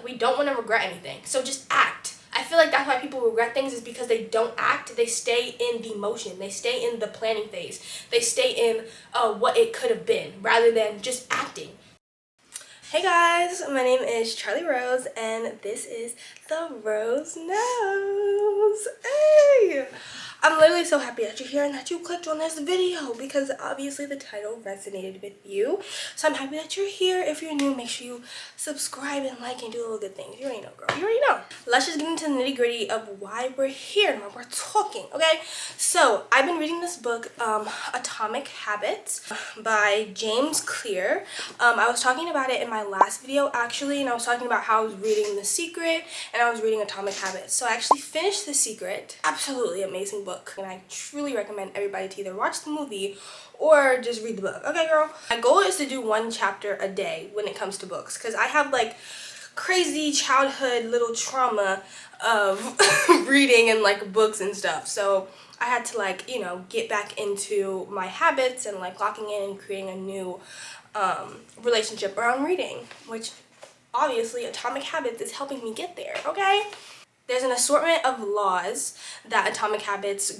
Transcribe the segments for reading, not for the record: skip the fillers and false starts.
we don't want to regret anything. So just act. I feel like that's why people regret things, is because they don't act. They stay in the motion. They stay in the planning phase. They stay in what it could have been rather than just acting. Hey guys, my name is Charlie Rose and this is the Rose Nose. Hey! I'm literally so happy that you're here and that you clicked on this video because obviously the title resonated with you. So I'm happy that you're here. If you're new, make sure you subscribe and like and do all the good things. You already know, girl. You already know. Let's just get into the nitty gritty of why we're here and why we're talking, okay? So I've been reading this book, Atomic Habits by James Clear. I was talking about it in my last video actually, and I was talking about how I was reading The Secret and I was reading Atomic Habits. So I actually finished The Secret. Absolutely amazing book. And I truly recommend everybody to either watch the movie or just read the book. Okay, girl? My goal is to do 1 chapter a day when it comes to books, because I have like crazy childhood little trauma of reading and like books and stuff. So I had to like, you know, get back into my habits and like locking in and creating a new relationship around reading, which obviously Atomic Habits is helping me get there, okay? There's an assortment of laws that Atomic Habits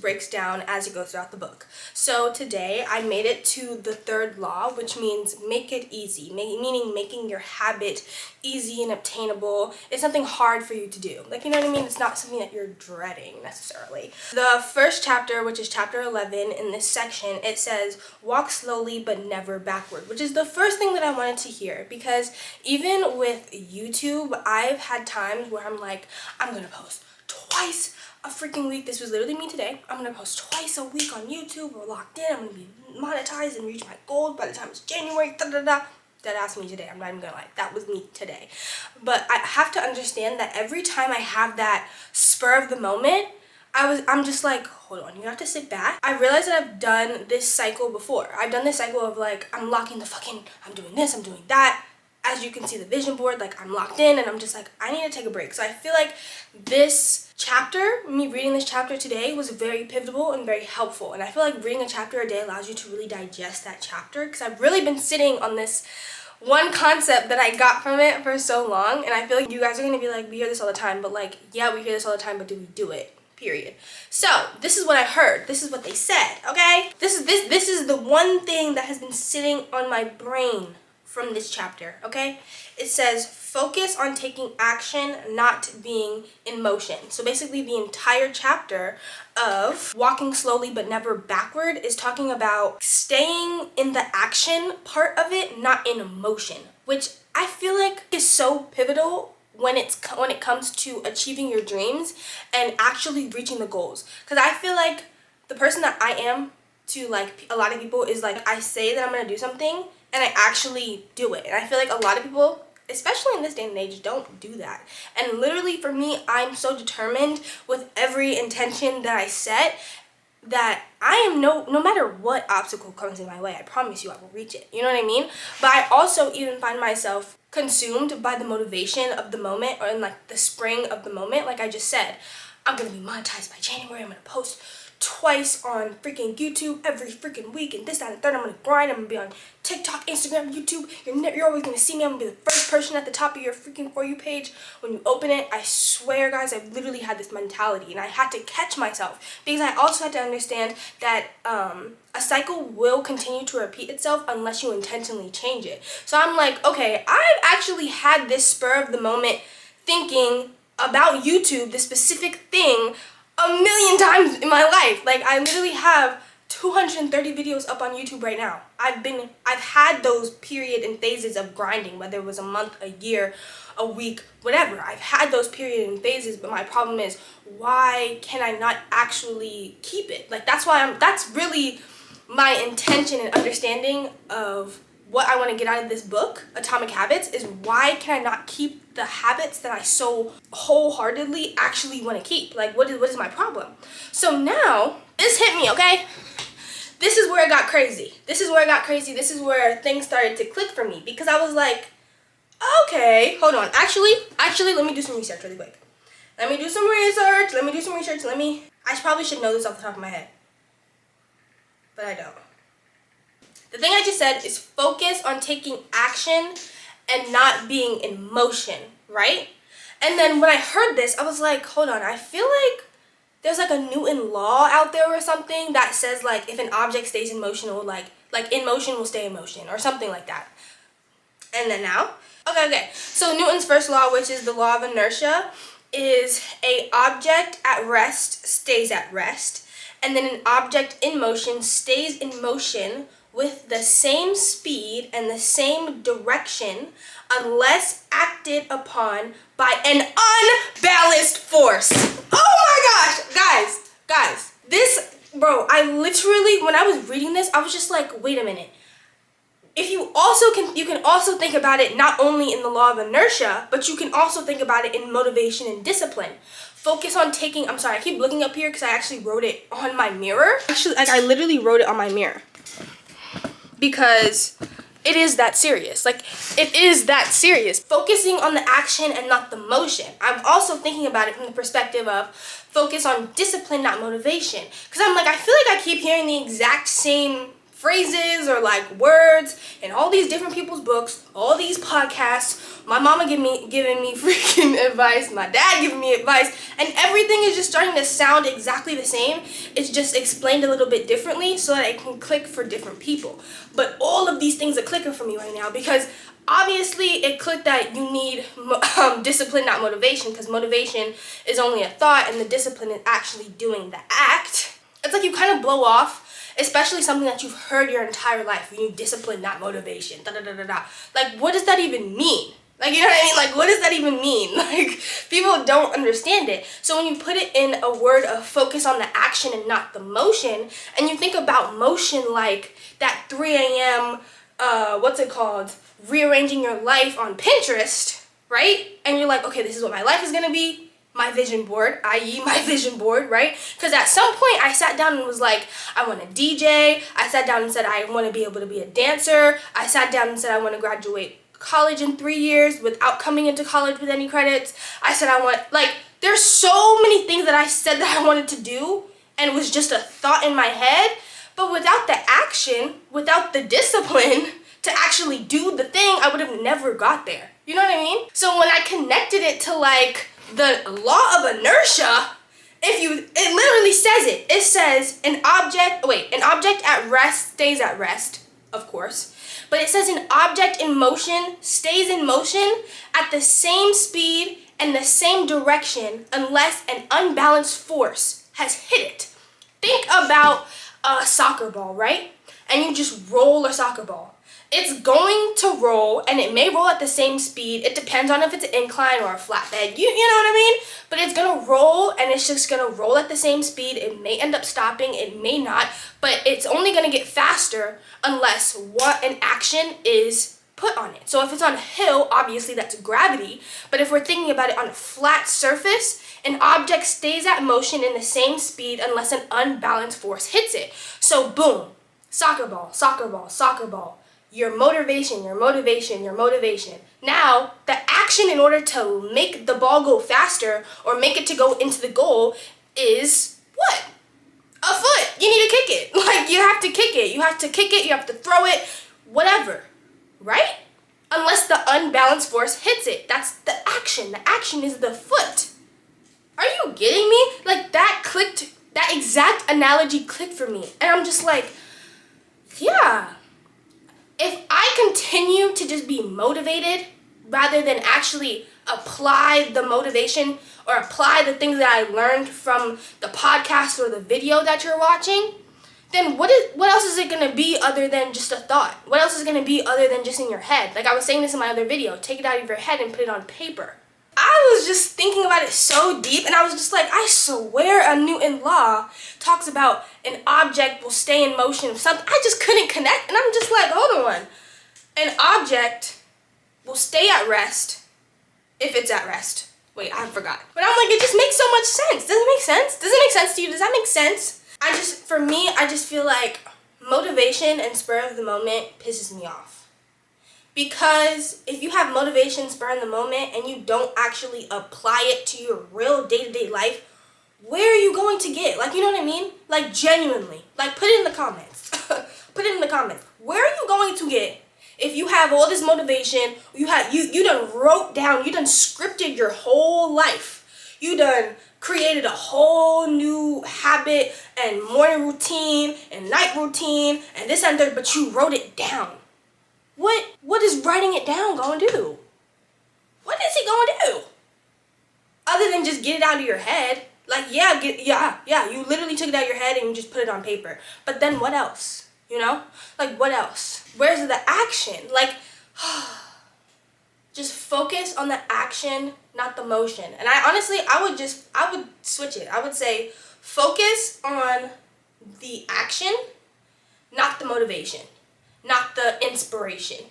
breaks down as it goes throughout the book. So today I made it to the 3rd law, which means make it easy, meaning making your habit easy and obtainable. It's something hard for you to do. Like, you know what I mean? It's not something that you're dreading necessarily. The first chapter, which is chapter 11 in this section, it says walk slowly but never backward, which is the first thing that I wanted to hear, because even with YouTube, I've had times where I'm like, I'm gonna post twice a freaking week. This was literally me today. I'm gonna post twice a week on YouTube. We're locked in. I'm gonna be monetized and reach my goals by the time it's January. That's me today. I'm not even gonna lie. That was me today. But I have to understand that every time I have that spur of the moment, I'm just like, hold on, you have to sit back. I realized that I've done this cycle before. I've done this cycle of like, I'm doing this, I'm doing that. As you can see the vision board, like I'm locked in and I'm just like, I need to take a break. So I feel like this chapter, me reading this chapter today, was very pivotal and very helpful. And I feel like reading a chapter a day allows you to really digest that chapter, because I've really been sitting on this one concept that I got from it for so long. And I feel like you guys are going to be like, we hear this all the time, but like, yeah, we hear this all the time, but do we do it? Period. So this is what I heard. This is what they said, okay? This is the one thing that has been sitting on my brain from this chapter, okay? It says focus on taking action, not being in motion. So basically the entire chapter of walking slowly but never backward is talking about staying in the action part of it, not in motion, which I feel like is so pivotal when it comes to achieving your dreams and actually reaching the goals. Because I feel like the person that I am to like a lot of people is like, I say that I'm gonna do something and I actually do it. And I feel like a lot of people, especially in this day and age, don't do that. And literally for me, I'm so determined with every intention that I set that I am no matter what obstacle comes in my way, I promise you I will reach it. You know what I mean? But I also even find myself consumed by the motivation of the moment, or in like the spring of the moment. Like I just said, I'm gonna be monetized by January. I'm gonna post twice on freaking YouTube every freaking week, and this, that, and third. I'm gonna grind. I'm gonna be on TikTok, Instagram, YouTube. You're always gonna see me. I'm gonna be the first person at the top of your freaking For You page when you open it. I swear, guys, I've literally had this mentality, and I had to catch myself, because I also had to understand that a cycle will continue to repeat itself unless you intentionally change it. So I'm like, okay, I've actually had this spur of the moment thinking about YouTube, this specific thing, a million times in my life. Like I literally have 230 videos up on YouTube right now. I've had those period and phases of grinding, whether it was a month, a year, a week, whatever. I've had those period and phases, but my problem is, why can I not actually keep it? Like that's really my intention and understanding of what I want to get out of this book, Atomic Habits, is why can I not keep the habits that I so wholeheartedly actually want to keep? Like, what is my problem? So now, this hit me, okay? This is where it got crazy. This is where things started to click for me, because I was like, okay, hold on. Actually, let me do some research really quick. I probably should know this off the top of my head, but I don't. The thing I just said is focus on taking action and not being in motion, right? And then when I heard this, I was like, hold on, I feel like there's like a Newton law out there or something that says like if an object stays in motion, it will like in motion will stay in motion or something like that. And then now, okay. So Newton's first law, which is the law of inertia, is a object at rest stays at rest, and then an object in motion stays in motion with the same speed and the same direction unless acted upon by an unbalanced force. Oh my gosh, guys, this, bro, I literally, when I was reading this, I was just like, wait a minute. If you can also think about it not only in the law of inertia, but you can also think about it in motivation and discipline. Focus on taking, I'm sorry, I keep looking up here because I actually wrote it on my mirror. Actually, like I literally wrote it on my mirror. Because it is that serious. Like, it is that serious. Focusing on the action and not the motion. I'm also thinking about it from the perspective of focus on discipline, not motivation. Because I'm like, I feel like I keep hearing the exact same phrases or like words in all these different people's books, all these podcasts, my mama giving me freaking advice, my dad giving me advice, and everything is just starting to sound exactly the same. It's just explained a little bit differently so that it can click for different people. But all of these things are clicking for me right now because obviously it clicked that you need discipline, not motivation, because motivation is only a thought and the discipline is actually doing the act. It's like you kind of blow off, especially something that you've heard your entire life. You need discipline, not motivation. Like, what does that even mean? Like, you know what I mean? Like, what does that even mean? Like, people don't understand it. So when you put it in a word of focus on the action and not the motion, and you think about motion like that 3 a.m., rearranging your life on Pinterest, right? And you're like, okay, this is what my life is gonna be. My vision board, i.e. my vision board, right? Because at some point I sat down and was like, I want to DJ. I sat down and said I want to be able to be a dancer. I sat down and said I want to graduate college in 3 years without coming into college with any credits. I said I want, like, there's so many things that I said that I wanted to do and it was just a thought in my head. But without the action, without the discipline to actually do the thing, I would have never got there. You know what I mean? So when I connected it to like the law of inertia, it literally says it. It says an object at rest stays at rest, of course. But it says an object in motion stays in motion at the same speed and the same direction unless an unbalanced force has hit it. Think about a soccer ball, right? And you just roll a soccer ball. It's going to roll, and it may roll at the same speed. It depends on if it's an incline or a flat bed. You know what I mean? But it's going to roll, and it's just going to roll at the same speed. It may end up stopping. It may not. But it's only going to get faster unless an action is put on it. So if it's on a hill, obviously that's gravity. But if we're thinking about it on a flat surface, an object stays at motion in the same speed unless an unbalanced force hits it. So boom, soccer ball, soccer ball, soccer ball. Your motivation. Now, the action in order to make the ball go faster or make it to go into the goal is what? A foot. You need to kick it. Like, you have to kick it. You have to kick it. You have to throw it. Whatever. Right? Unless the unbalanced force hits it. That's the action. The action is the foot. Are you getting me? Like, that clicked. That exact analogy clicked for me. And I'm just like, yeah. If I continue to just be motivated rather than actually apply the motivation or apply the things that I learned from the podcast or the video that you're watching, then what else is it going to be other than just a thought? What else is going to be other than just in your head? Like I was saying this in my other video, take it out of your head and put it on paper. I was just thinking about it so deep, and I was just like, I swear a Newton law talks about an object will stay in motion. Something I just couldn't connect, and I'm just like, hold on. An object will stay at rest if it's at rest. Wait, I forgot. But I'm like, it just makes so much sense. Does it make sense? Does it make sense to you? Does that make sense? For me, I just feel like motivation and spur of the moment pisses me off. Because if you have motivation, spur in the moment, and you don't actually apply it to your real day-to-day life, where are you going to get? Like, you know what I mean? Like, genuinely. Like, put it in the comments. Put it in the comments. Where are you going to get If you have all this motivation, you done wrote down, you done scripted your whole life. You done created a whole new habit and morning routine and night routine and this and that, but you wrote it down. What is writing it down gonna do? What is it gonna do? Other than just get it out of your head. Like, yeah, you literally took it out of your head and you just put it on paper. But then what else? You know? Like, what else? Where's the action? Like, just focus on the action, not the motion. And I would switch it. I would say focus on the action, not the motivation, not the inspiration.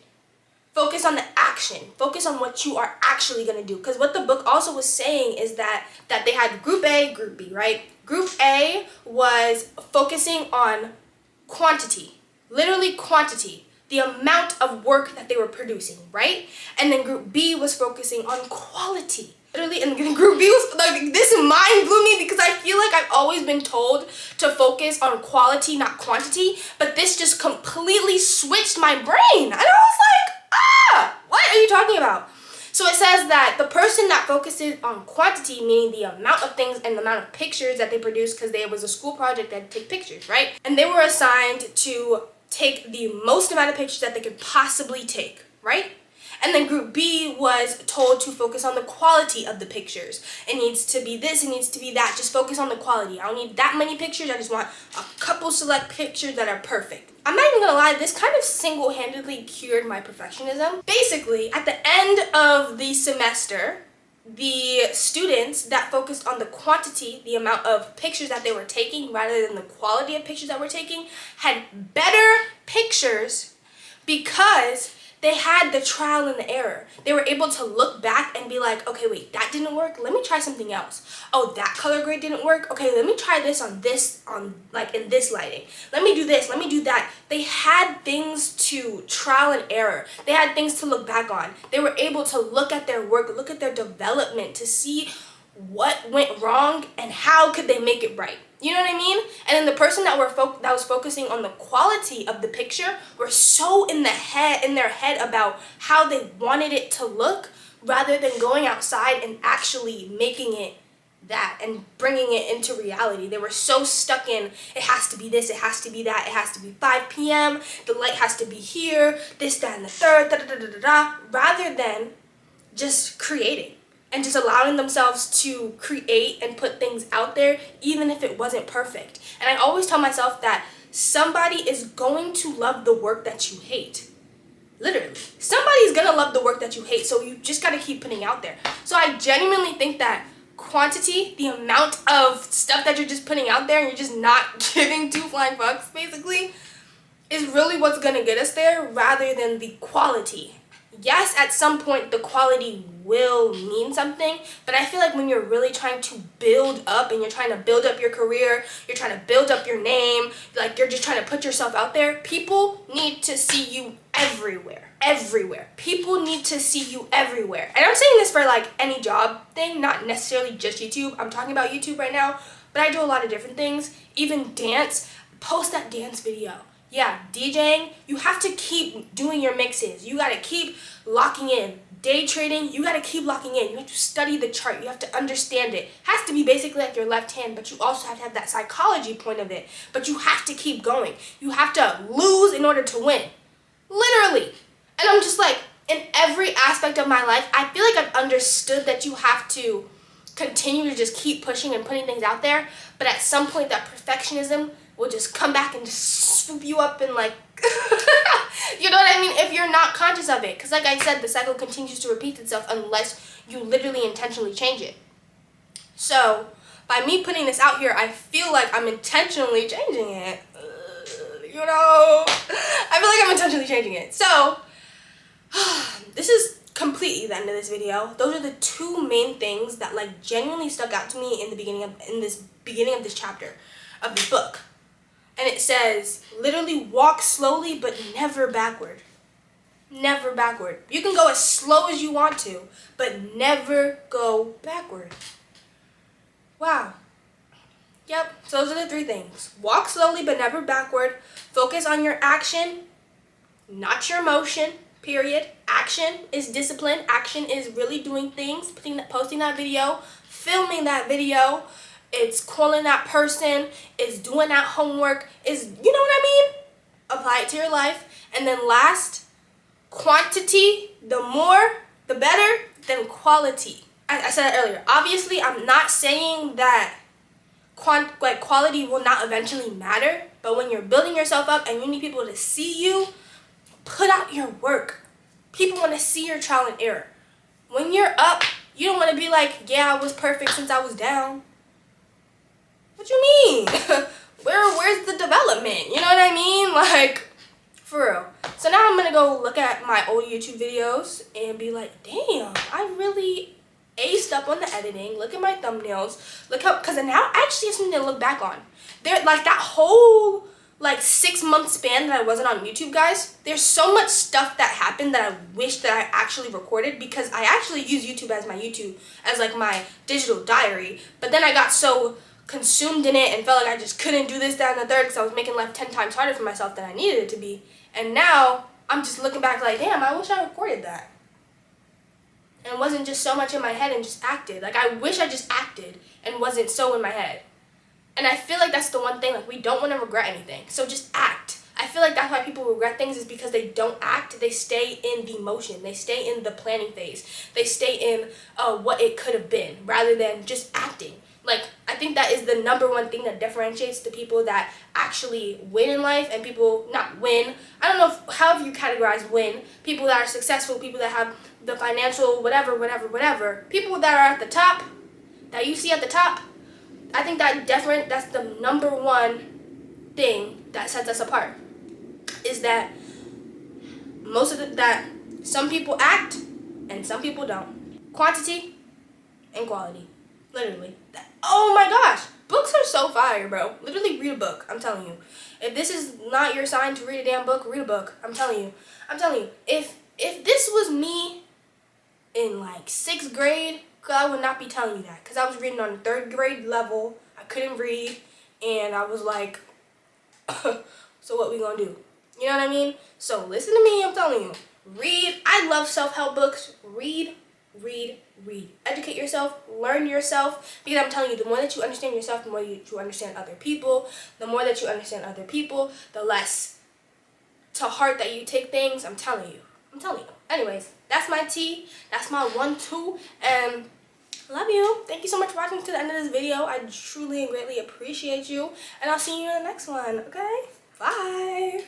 Focus on the action. Focus on what you are actually going to do. Because what the book also was saying is that they had Group A, Group B, right? Group A was focusing on quantity. Literally quantity. The amount of work that they were producing, right? And then Group B was focusing on quality. Literally, and Group B was, like, this mind blew me because I feel like I've always been told to focus on quality, not quantity. But this just completely switched my brain. And I was like, what are you talking about? So it says that the person that focuses on quantity, meaning the amount of things and the amount of pictures that they produce, because there was a school project that take pictures, right? And they were assigned to take the most amount of pictures that they could possibly take, right? And then Group B was told to focus on the quality of the pictures. It needs to be this, it needs to be that. Just focus on the quality. I don't need that many pictures. I just want a couple select pictures that are perfect. I'm not even gonna lie, this kind of single-handedly cured my perfectionism. Basically, at the end of the semester, the students that focused on the quantity, the amount of pictures that they were taking rather than the quality of pictures that we're taking, had better pictures because they had the trial and the error. They were able to look back and be like, okay, wait, that didn't work. Let me try something else. Oh, that color grade didn't work. Okay, let me try this in this lighting. Let me do this, let me do that. They had things to trial and error. They had things to look back on. They were able to look at their work, look at their development to see what went wrong and how could they make it right. You know what I mean? And then the person that was focusing on the quality of the picture were so in their head about how they wanted it to look rather than going outside and actually making it that and bringing it into reality. They were so stuck in, it has to be this, it has to be that, it has to be 5 p.m., the light has to be here, this, that, and the third, rather than just creating. And just allowing themselves to create and put things out there, even if it wasn't perfect. And I always tell myself that somebody is going to love the work that you hate. Literally. Somebody's gonna love the work that you hate, so you just gotta keep putting out there. So I genuinely think that quantity, the amount of stuff that you're just putting out there and you're just not giving two flying fucks, basically, is really what's gonna get us there rather than the quality. Yes, at some point the quality will mean something, but I feel like when you're really trying to build up and you're trying to build up your career, you're trying to build up your name, like you're just trying to put yourself out there, people need to see you everywhere. Everywhere. People need to see you everywhere. And I'm saying this for like any job thing, not necessarily just YouTube. I'm talking about YouTube right now, but I do a lot of different things. Even dance. Post that dance video. Yeah, DJing, you have to keep doing your mixes. You gotta keep locking in. Day trading, you gotta keep locking in. You have to study the chart. You have to understand it. It has to be basically like your left hand, but you also have to have that psychology point of it. But you have to keep going. You have to lose in order to win. Literally. And I'm just like, in every aspect of my life, I feel like I've understood that you have to continue to just keep pushing and putting things out there. But at some point, that perfectionism will just come back and just swoop you up and like, you know what I mean? If you're not conscious of it. Because like I said, the cycle continues to repeat itself unless you literally intentionally change it. So by me putting this out here, I feel like I'm intentionally changing it. You know? I feel like I'm intentionally changing it. So this is completely the end of this video. Those are the two main things that like genuinely stuck out to me in the beginning of this chapter of this book. And it says, literally walk slowly, but never backward. Never backward. You can go as slow as you want to, but never go backward. Wow. Yep, so those are the three things. Walk slowly, but never backward. Focus on your action. not your emotion, period. Action is discipline. Action is really doing things, posting that video, filming that video. It's calling that person. It's doing that homework. Is, you know what I mean? Apply it to your life. And then last, quantity, the more, the better, than quality. I said it earlier. Obviously, I'm not saying that quality will not eventually matter, but when you're building yourself up and you need people to see you, put out your work. People want to see your trial and error. When you're up, you don't want to be like, yeah, I was perfect since I was down. What you mean? Where's the development? You know what I mean? Like, for real. So now I'm going to go look at my old YouTube videos and be like, damn, I really aced up on the editing. Look at my thumbnails. Look how, because now I actually have something to look back on. There, like that whole 6-month span that I wasn't on YouTube, guys, there's so much stuff that happened that I wish that I actually recorded, because I actually use YouTube as my digital diary. But then I got so consumed in it and felt like I just couldn't do this, that, and the third, because I was making life 10 times harder for myself than I needed it to be. And now I'm just looking back like, damn, I wish I recorded that. And it wasn't just so much in my head and just acted. Like, I wish I just acted and wasn't so in my head. And I feel like that's the one thing, like, we don't want to regret anything. So just act. I feel like that's why people regret things, is because they don't act. They stay in the motion. They stay in the planning phase. They stay in what it could have been, rather than just acting. Like, I think that is the number one thing that differentiates the people that actually win in life and people not win. I don't know however you categorize win. People that are successful, people that have the financial whatever. People that are at the top, that you see at the top, I think that's the number one thing that sets us apart. Is that that some people act and some people don't. Quantity and quality. Literally. Oh my gosh. Books are so fire, bro. Literally read a book. I'm telling you. If this is not your sign to read a damn book, read a book. I'm telling you. If this was me in 6th grade, I would not be telling you that. Because I was reading on the 3rd grade level. I couldn't read. And I was like, so what we gonna do? You know what I mean? So listen to me, I'm telling you. Read. I love self-help books. Read. Educate yourself, learn yourself, because I'm telling you, the more that you understand yourself, the more you understand other people. The more that you understand other people, the less to heart that you take things. I'm telling you. Anyways, that's my tea. That's my 1-2, and love you. Thank you so much for watching to the end of this video. I truly and greatly appreciate you, and I'll see you in the next one, okay? Bye.